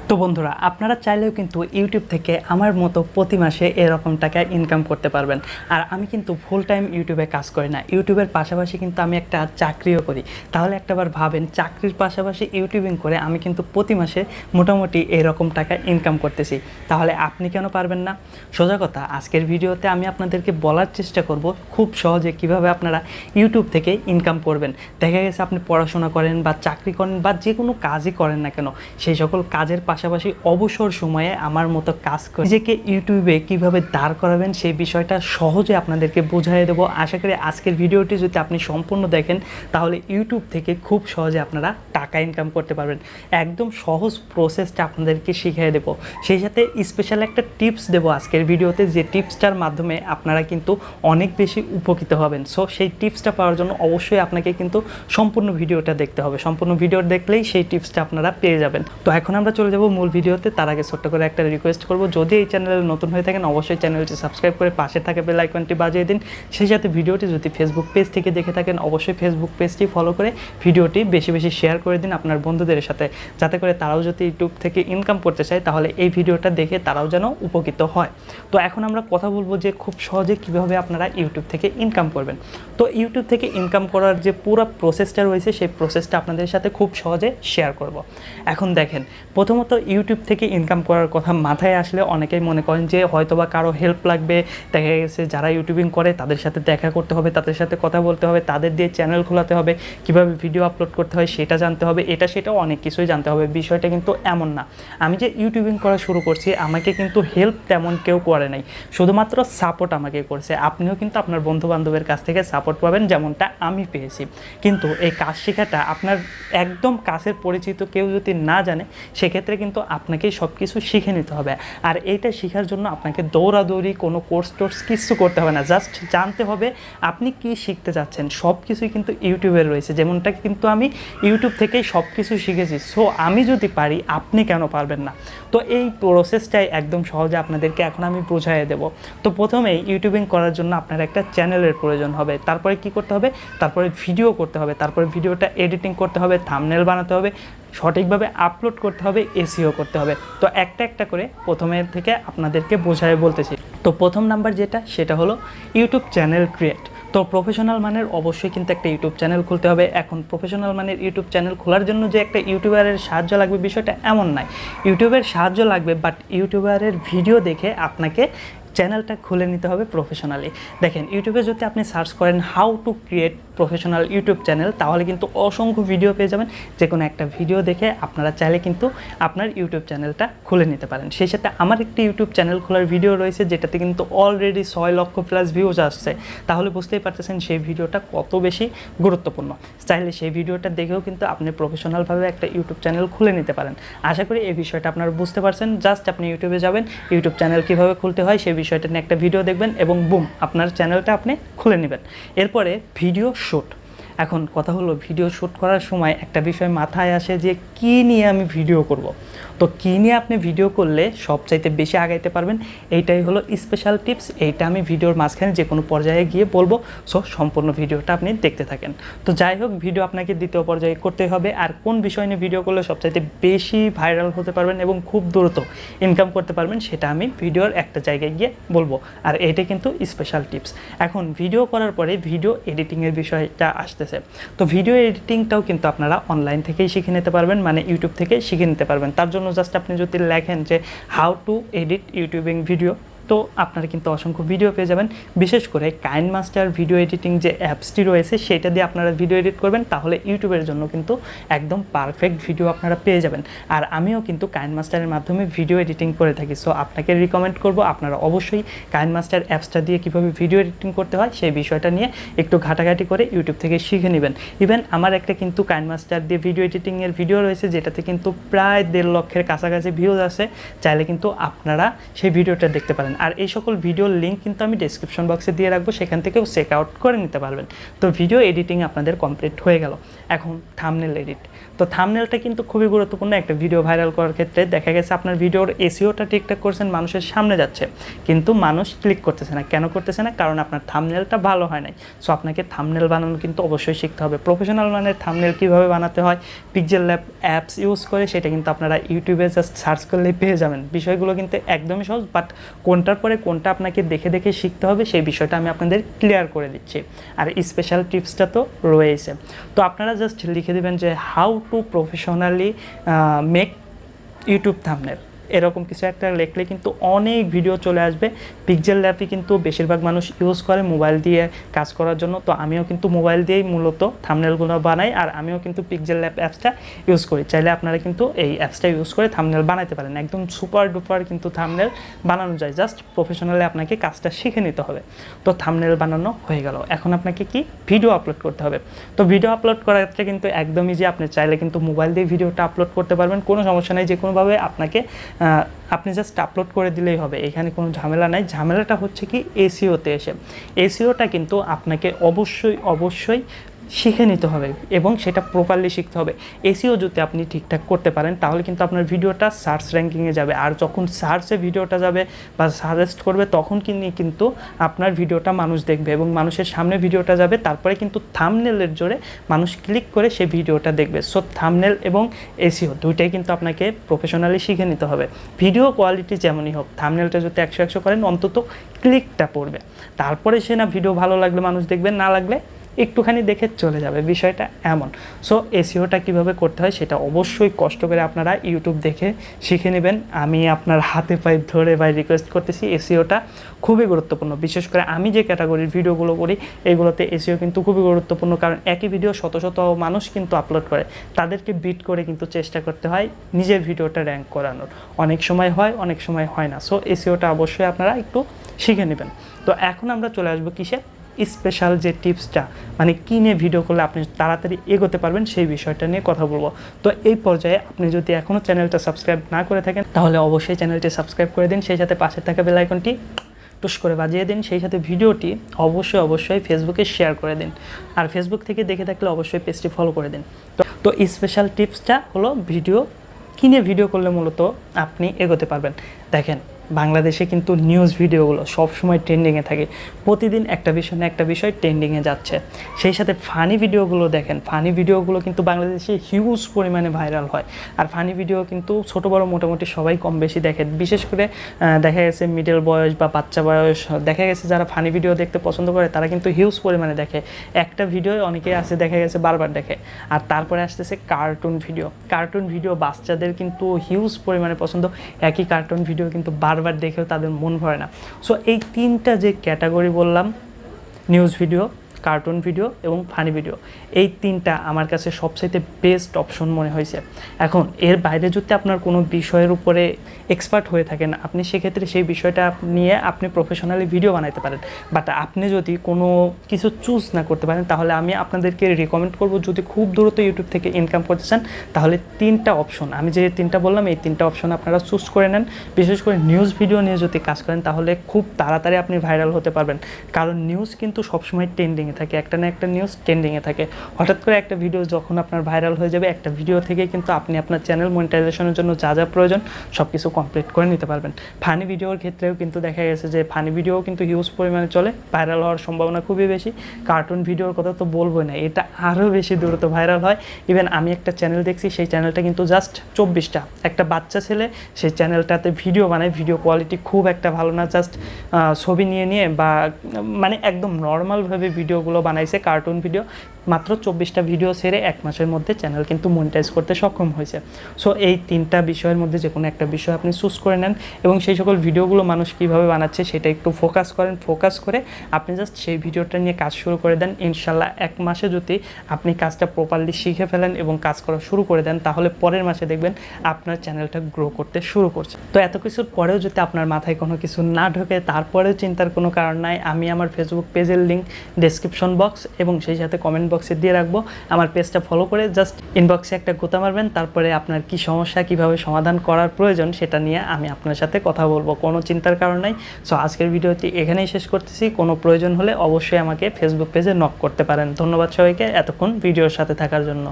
তো বন্ধুরা আপনারা চাইলেও কিন্তু ইউটিউব থেকে আমার মতো প্রতি মাসে এরকম টাকা ইনকাম করতে পারবেন। আর আমি কিন্তু ফুল টাইম ইউটিউবে কাজ করি না, ইউটিউবের পাশাপাশি কিন্তু আমি একটা চাকরিও করি। তাহলে একটাবার ভাবেন, চাকরির পাশাপাশি ইউটিউবিং করে আমি কিন্তু প্রতি মাসে মোটামুটি এরকম টাকা ইনকাম করতেছি। তাহলে আপনি কেন পারবেন না? সোজা কথা, আজকের ভিডিওতে আমি আপনাদেরকে বলার চেষ্টা করব খুব সহজে কিভাবে আপনারা ইউটিউব থেকে ইনকাম করবেন। দেখা গেছে আপনি পড়াশোনা করেন বা চাকরি করেন বা যে কোনো কাজই করেন না কেন, সেই সকল কাজের পাশাপাশি অবসর সময়ে আমার মতো কাজ করে নিজেকে ইউটিউবে কিভাবে দাঁড় করাবেন সেই বিষয়টা সহজে আপনাদেরকে বোঝাই দেবো। আশা করি আজকের ভিডিওটি যদি আপনি সম্পূর্ণ দেখেন তাহলে ইউটিউব থেকে খুব সহজে আপনারা টাকা ইনকাম করতে পারবেন। একদম সহজ প্রসেসটা আপনাদেরকে শিখিয়ে দেবো, সেই সাথে স্পেশাল একটা টিপস দেবো আজকের ভিডিওতে, যে টিপসটার মাধ্যমে আপনারা কিন্তু অনেক বেশি উপকৃত হবেন। সো সেই টিপসটা পাওয়ার জন্য অবশ্যই আপনাকে কিন্তু সম্পূর্ণ ভিডিওটা দেখতে হবে। সম্পূর্ণ ভিডিও দেখলেই সেই টিপসটা আপনারা পেয়ে যাবেন। তো এখন আমরা চলে যাব মূল ভিডিওতে। তার আগে ছোট্ট করে একটা রিকোয়েস্ট করব, যদি এই চ্যানেলে নতুন হয়ে থাকেন অবশ্যই চ্যানেলটি সাবস্ক্রাইব করে পাশে থাকা বেল আইকনটি বাজিয়ে দিন। সেই সাথে ভিডিওটি যদি ফেসবুক পেজ থেকে দেখে থাকেন অবশ্যই ফেসবুক পেজটি ফলো করে ভিডিওটি বেশি বেশি শেয়ার করে দিন আপনার বন্ধুদের সাথে, যাতে করে তারাও যদি ইউটিউব থেকে ইনকাম করতে চায় তাহলে এই ভিডিওটা দেখে তারাও যেন উপকৃত হয়। তো এখন আমরা কথা বলবো যে খুব সহজে কীভাবে আপনারা ইউটিউব থেকে ইনকাম করবেন। তো ইউটিউব থেকে ইনকাম করার যে পুরো প্রসেসটা রয়েছে সেই প্রসেসটা আপনাদের সাথে খুব সহজে শেয়ার করব। এখন দেখেন, প্রথমত ইউটিউব থেকে ইনকাম করার কথা মাথায় আসলে অনেকেই মনে করেন যে হয়তোবা কারো হেল্প লাগবে। দেখা গেছে যারা ইউটিউবিং করে তাদের সাথে দেখা করতে হবে, তাদের সাথে কথা বলতে হবে, তাদের দিয়ে চ্যানেল খোলাতে হবে, কীভাবে ভিডিও আপলোড করতে হয় সেটা জানতে হবে, এটা সেটাও অনেক কিছুই জানতে হবে। বিষয়টা কিন্তু এমন না, আমি যে ইউটিউবিং করা শুরু করছি আমাকে কিন্তু হেল্প তেমন কেউ করে নাই, শুধুমাত্র সাপোর্ট আমাকে করছে। আপনিও কিন্তু আপনার বন্ধুবান্ধবের কাছ থেকে সাপোর্ট পাবেন যেমনটা আমি পেয়েছি। কিন্তু এই কাজ শেখাটা আপনার একদম কাছের পরিচিত কেউ যদি না জানে সেক্ষেত্রে কিন্তু আপনাকেই সব কিছু শিখে নিতে হবে। আর এইটা শেখার জন্য আপনাকে দৌড়াদৌড়ি কোনো কোর্স কিছু করতে হবে না, জাস্ট জানতে হবে আপনি কি শিখতে চাচ্ছেন। সব কিছুই কিন্তু ইউটিউবে রয়েছে, যেমনটা কিন্তু আমি ইউটিউব থেকেই সব কিছু শিখেছি। সো আমি যদি পারি আপনি কেন পারবেন না? তো এই প্রসেসটাই একদম সহজে আপনাদেরকে এখন আমি বোঝাই দেব। তো প্রথমেই ইউটিউবিং করার জন্য আপনার একটা চ্যানেলের প্রয়োজন হবে। তারপরে কি করতে হবে? তারপরে ভিডিও করতে হবে, তারপরে ভিডিওটা এডিটিং করতে হবে, থাম্বনেল বানাতে হবে, সঠিকভাবে আপলোড করতে হবে, এসইও করতে হবে। তো একটা একটা করে প্রথমের থেকে আপনাদেরকে বোঝায় বলতেছি। তো প্রথম নাম্বার যেটা, সেটা হলো ইউটিউব চ্যানেল ক্রিয়েট। তো প্রফেশনাল মানের অবশ্যই কিন্তু একটা ইউটিউব চ্যানেল খুলতে হবে। এখন প্রফেশনাল মানের ইউটিউব চ্যানেল খোলার জন্য যে একটা ইউটিউবারের সাহায্য লাগবে বিষয়টা এমন নয়। ইউটিউবের সাহায্য লাগবে, বাট ইউটিউবারের ভিডিও দেখে আপনাকে চ্যানেলটা খুলে নিতে হবে প্রফেশনালি। দেখেন, ইউটিউবে যদি আপনি সার্চ করেন how to create professional YouTube channel তাহলে কিন্তু অসংখ্য ভিডিও পেয়ে যাবেন। যে কোনো একটা ভিডিও দেখে আপনারা চাইলে কিন্তু আপনার ইউটিউব চ্যানেলটা খুলে নিতে পারেন। সেই সাথে আমার একটি ইউটিউব চ্যানেল খোলার ভিডিও রয়েছে যেটাতে কিন্তু অলরেডি 6 লক্ষ প্লাস ভিউজ আসছে। তাহলে বুঝতেই পারতেছেন সেই ভিডিওটা কত বেশি গুরুত্বপূর্ণ। চাইলে সেই ভিডিওটা দেখেও কিন্তু আপনি প্রফেশনালভাবে একটা ইউটিউব চ্যানেল খুলে নিতে পারেন। আশা করি এই বিষয়টা আপনারা বুঝতে পারছেন। জাস্ট আপনি ইউটিউবে যাবেন, ইউটিউব চ্যানেল কীভাবে খুলতে হয় সেই বিষয়টা নিয়ে একটা ভিডিও দেখবেন এবং বুম, আপনার চ্যানেলটা আপনি খুলে নেবেন। এরপরে ভিডিও শ্যুট। এখন কথা হলো, ভিডিও শ্যুট করার সময় একটা বিষয় মাথায় আসে যে কী নিয়ে আমি ভিডিও করব। তো কী নিয়ে আপনি ভিডিও করলে সবচাইতে বেশি আগাইতে পারবেন, এইটাই হলো স্পেশাল টিপস। এইটা আমি ভিডিওর মাঝখানে যে কোনো পর্যায়ে গিয়ে বলবো। সো সম্পূর্ণ ভিডিওটা আপনি দেখতে থাকেন। তো যাই হোক, ভিডিও আপনাকে দ্বিতীয় পর্যায়ে করতে হবে। আর কোন বিষয় নিয়ে ভিডিও করলে সবচাইতে বেশি ভাইরাল হতে পারবেন এবং খুব দ্রুত ইনকাম করতে পারবেন সেটা আমি ভিডিওর একটা জায়গায় গিয়ে বলবো। আর এইটা কিন্তু স্পেশাল টিপস। এখন ভিডিও করার পরে ভিডিও এডিটিংয়ের বিষয়টা আসতেছে। তো ভিডিও এডিটিংটাও কিন্তু আপনারা অনলাইন থেকেই শিখে নিতে পারবেন, মানে ইউটিউব থেকে শিখে নিতে পারবেন। তার জন্য জাস্ট আপনি যদি লেখেন যে how to edit YouTubing video, তো আপনারা কিন্তু অসংখ্য ভিডিও পেয়ে যাবেন। বিশেষ করে কাইনমাস্টার ভিডিও এডিটিং যে অ্যাপসটি রয়েছে সেটা দিয়ে আপনারা ভিডিও এডিট করবেন, তাহলে ইউটিউবের জন্য কিন্তু একদম পারফেক্ট ভিডিও আপনারা পেয়ে যাবেন। আর আমিও কিন্তু কাইনমাস্টারের মাধ্যমে ভিডিও এডিটিং করে থাকি। সো আপনাকে রিকমেন্ড করব আপনারা অবশ্যই কাইনমাস্টার অ্যাপসটা দিয়ে কীভাবে ভিডিও এডিটিং করতে হয় সেই বিষয়টা নিয়ে একটু ঘাটাঘাটি করে ইউটিউব থেকে শিখে নেবেন। ইভেন আমার একটা কিন্তু কাইনমাস্টার দিয়ে ভিডিও এডিটিংয়ের ভিডিও রয়েছে যেটাতে কিন্তু প্রায় 1.5 লক্ষের কাছাকাছি ভিউজ আছে। চাইলে কিন্তু আপনারা সেই ভিডিওটা দেখতে পারেন। আর এই সকল ভিডিওর লিঙ্ক কিন্তু আমি ডেসক্রিপশন বক্সে দিয়ে রাখবো, সেখান থেকেও চেক আউট করে নিতে পারবেন। তো ভিডিও এডিটিং আপনাদের কমপ্লিট হয়ে গেল। এখন থাম্বনেল এডিট। তো থাম্বনেলটা কিন্তু খুবই গুরুত্বপূর্ণ একটা ভিডিও ভাইরাল করার ক্ষেত্রে। দেখা গেছে আপনার ভিডিওর এসইওটা ঠিকঠাক করছেন, মানুষের সামনে যাচ্ছে, কিন্তু মানুষ ক্লিক করতেছে না। কেন করতেছে না? কারণ আপনার থাম্বনেলটা ভালো হয় নাই। সো আপনাকে থাম্বনেল বানানো কিন্তু অবশ্যই শিখতে হবে। প্রফেশনাল মানের থাম্বনেল কীভাবে বানাতে হয় পিক্সেল ল্যাব অ্যাপস ইউজ করে, সেটা কিন্তু আপনারা ইউটিউবে জাস্ট সার্চ করলেই পেয়ে যাবেন। বিষয়গুলো কিন্তু একদমই সহজ, বাট কোনটার পরে কোনটা আপনাকে দেখে দেখে শিখতে হবে সেই বিষয়টা আমি আপনাদের ক্লিয়ার করে দিচ্ছি। আর স্পেশাল টিপসটা তো রয়েছে। তো আপনারা জাস্ট লিখে দেবেন যে how to professionally make YouTube thumbnail, এরকম কিছু একটা লিখলে কিন্তু অনেক ভিডিও চলে আসবে। পিক্সেল ল্যাবই কিন্তু বেশিরভাগ মানুষ ইউজ করে মোবাইল দিয়ে কাজ করার জন্য। তো আমিও কিন্তু মোবাইল দিয়েই মূলত থাম্বনেলগুলো বানাই, আর আমিও কিন্তু পিক্সেল ল্যাব অ্যাপসটা ইউজ করি। চাইলে আপনারা কিন্তু এই অ্যাপসটা ইউজ করে থাম্বনেল বানাতে পারেন। একদম সুপার ডুপার কিন্তু থাম্বনেল বানানো যায়, জাস্ট প্রফেশনালি আপনাকে কাজটা শিখে নিতে হবে। তো থাম্বনেল বানানো হয়ে গেল। এখন আপনাকে কি ভিডিও আপলোড করতে হবে। তো ভিডিও আপলোড করাটা কিন্তু একদমই যে আপনি চাইলে কিন্তু মোবাইল দিয়ে ভিডিওটা আপলোড করতে পারবেন, কোনো সমস্যা নেই। যে কোনোভাবে আপনি জাস্ট আপলোড করে দিলেই হবে, এখানে কোনো ঝামেলা নাই। ঝামেলাটা হচ্ছে কি এসইওতে এসে। এসইওটা কিন্তু আপনাকে অবশ্যই শিখে নিতে হবে এবং সেটা প্রপারলি শিখতে হবে। এসইও যদি আপনি ঠিকঠাক করতে পারেন তাহলে কিন্তু আপনার ভিডিওটা সার্চ র্যাঙ্কিংয়ে যাবে, আর যখন সার্চে ভিডিওটা যাবে বা সাজেস্ট করবে তখন কিন্তু আপনার ভিডিওটা মানুষ দেখবে এবং মানুষের সামনে ভিডিওটা যাবে। তারপরে কিন্তু থাম্বনেলের জোরে মানুষ ক্লিক করে সেই ভিডিওটা দেখবে। সো থাম্বনেল এবং এসইও দুইটাই কিন্তু আপনাকে প্রফেশনালি শিখে নিতে হবে। ভিডিও কোয়ালিটি যেমনই হোক, থাম্বনেলটা যদি 100 করেন অন্তত ক্লিকটা পড়বে। তারপরে সে না ভিডিও ভালো লাগলে মানুষ দেখবে, না লাগলে একটুখানি দেখে চলে যাবে, বিষয়টা এমন। সো এসইওটা কীভাবে করতে হয় সেটা অবশ্যই কষ্ট করে আপনারা ইউটিউব দেখে শিখে নেবেন। আমি আপনার হাতে পায়ে ধরে রিকোয়েস্ট করতেছি, এসইওটা খুবই গুরুত্বপূর্ণ। বিশেষ করে আমি যে ক্যাটাগরির ভিডিওগুলো করি এইগুলোতে এসইও কিন্তু খুবই গুরুত্বপূর্ণ, কারণ একই ভিডিও শত মানুষ কিন্তু আপলোড করে, তাদেরকে বিট করে কিন্তু চেষ্টা করতে হয় নিজের ভিডিওটা র্যাঙ্ক করানোর। অনেক সময় হয়, অনেক সময় হয় না। সো এসইওটা অবশ্যই আপনারা একটু শিখে নেবেন। তো এখন আমরা চলে আসবো কিসে, স্পেশাল যে টিপসটা, মানে কী নিয়ে ভিডিও করলে আপনি তাড়াতাড়ি এগোতে পারবেন সেই বিষয়টা নিয়ে কথা বলবো। তো এই পর্যায়ে আপনি যদি এখনও চ্যানেলটা সাবস্ক্রাইব না করে থাকেন তাহলে অবশ্যই চ্যানেলটি সাবস্ক্রাইব করে দিন, সেই সাথে পাশে থাকা বেল আইকনটি টুস করে বাজিয়ে দিন, সেই সাথে ভিডিওটি অবশ্যই ফেসবুকে শেয়ার করে দিন, আর ফেসবুক থেকে দেখে থাকলে অবশ্যই পেজটি ফলো করে দিন। তো স্পেশাল টিপসটা হলো ভিডিও কী নিয়ে ভিডিও করলে মূলত আপনি এগোতে পারবেন। দেখেন, বাংলাদেশে কিন্তু নিউজ ভিডিওগুলো সবসময় ট্রেন্ডিংয়ে থাকে, প্রতিদিন একটা বিষয় না একটা বিষয় ট্রেন্ডিংয়ে যাচ্ছে। সেই সাথে ফানি ভিডিওগুলো দেখেন, ফানি ভিডিওগুলো কিন্তু বাংলাদেশে হিউজ পরিমাণে ভাইরাল হয়। আর ফানি ভিডিও কিন্তু ছোটো বড়ো মোটামুটি সবাই কম বেশি দেখে। বিশেষ করে দেখা গেছে মিডল বয়স বা বাচ্চা বয়স, দেখা গেছে যারা ফানি ভিডিও দেখতে পছন্দ করে তারা কিন্তু হিউজ পরিমাণে দেখে। একটা ভিডিও অনেকে আছে দেখা গেছে বারবার দেখে। আর তারপরে আসতেছে কার্টুন ভিডিও বাচ্চাদের কিন্তু হিউজ পরিমাণে পছন্দ। একই কার্টুন ভিডিও কিন্তু বারবার দেখেও তাদের মন ভরে না। সো এই তিনটা যে ক্যাটাগরি বললাম, নিউজ ভিডিও, কার্টুন ভিডিও এবং ফানি ভিডিও, এই তিনটা আমার কাছে সবচাইতে বেস্ট অপশন মনে হয়েছে। এখন এর বাইরে যদি আপনার কোনো বিষয়ের উপরে এক্সপার্ট হয়ে থাকেন, আপনি সেক্ষেত্রে সেই বিষয়টা নিয়ে আপনি প্রফেশনালি ভিডিও বানাতে পারেন। বাট আপনি যদি কোনো কিছু চুজ না করতে পারেন তাহলে আমি আপনাদেরকে রিকমেন্ড করব, যদি খুব দ্রুত ইউটিউব থেকে ইনকাম করতে চান তাহলে তিনটা অপশন, আমি যে তিনটা বললাম এই তিনটা অপশন আপনারা চুজ করে নেন। বিশেষ করে নিউজ ভিডিও নিয়ে যদি কাজ করেন তাহলে খুব তাড়াতাড়ি আপনি ভাইরাল হতে পারবেন, কারণ নিউজ কিন্তু সবসময় ট্রেন্ডিংয়ে থাকে, একটা না একটা নিউজ ট্রেন্ডিংয়ে থাকে। হঠাৎ করে একটা ভিডিও যখন আপনার ভাইরাল হয়ে যাবে, একটা ভিডিও থেকে কিন্তু আপনি আপনার চ্যানেল মনিটাইজেশনের জন্য যা প্রয়োজন সব কিছু কমপ্লিট করে নিতে পারবেন। ফানি ভিডিওর ক্ষেত্রেও কিন্তু দেখা গেছে যে ফানি ভিডিও কিন্তু হিউজ পরিমাণে চলে, ভাইরাল হওয়ার সম্ভাবনা খুবই বেশি। কার্টুন ভিডিওর কথা তো বলবোই না, এটা আরও বেশি দ্রুত ভাইরাল হয়। ইভেন আমি একটা চ্যানেল দেখছি, সেই চ্যানেলটা কিন্তু জাস্ট 24টা, একটা বাচ্চা ছেলে সেই চ্যানেলটাতে ভিডিও বানায়, ভিডিও কোয়ালিটি খুব একটা ভালো না, জাস্ট ছবি নিয়ে বা মানে একদম নর্মালভাবে ভিডিওগুলো বানাইছে, কার্টুন ভিডিও। মাত্র 24টা ভিডিও ছেড়ে 1 মাসের মধ্যে চ্যানেল কিন্তু মনিটাইজ করতে সক্ষম হয়েছে। সো এই তিনটা বিষয়ের মধ্যে যে কোনো একটা বিষয় আপনি চুজ করে নেন এবং সেই সকল ভিডিওগুলো মানুষ কীভাবে বানাচ্ছে সেটা একটু ফোকাস করেন। ফোকাস করে আপনি জাস্ট সেই ভিডিওটা নিয়ে কাজ শুরু করে দেন। ইনশাল্লাহ 1 মাসে যদি আপনি কাজটা প্রপারলি শিখে ফেলেন এবং কাজ করা শুরু করে দেন তাহলে পরের মাসে দেখবেন আপনার চ্যানেলটা গ্রো করতে শুরু করছে। তো এত কিছুর পরেও যদি আপনার মাথায় কোনো কিছু না ঢোকে, তারপরেও চিন্তার কোনো কারণ নাই। আমি আমার ফেসবুক পেজের লিঙ্ক ডেসক্রিপশন বক্স এবং সেই সাথে কমেন্ট বক্সে দিয়ে রাখবো। আমার পেজটা ফলো করে জাস্ট ইনবক্সে একটা গোতা মারবেন, তারপরে আপনার কি সমস্যা কিভাবে সমাধান করার প্রয়োজন সেটা নিয়ে আমি আপনার সাথে কথা বলবো, কোনো চিন্তার কারণ নাই। সো আজকের ভিডিওটি এখানেই শেষ করতেছি। কোনো প্রয়োজন হলে অবশ্যই আমাকে ফেসবুক পেজে নক করতে পারেন। ধন্যবাদ সবাইকে এতক্ষণ ভিডিওর সাথে থাকার জন্য।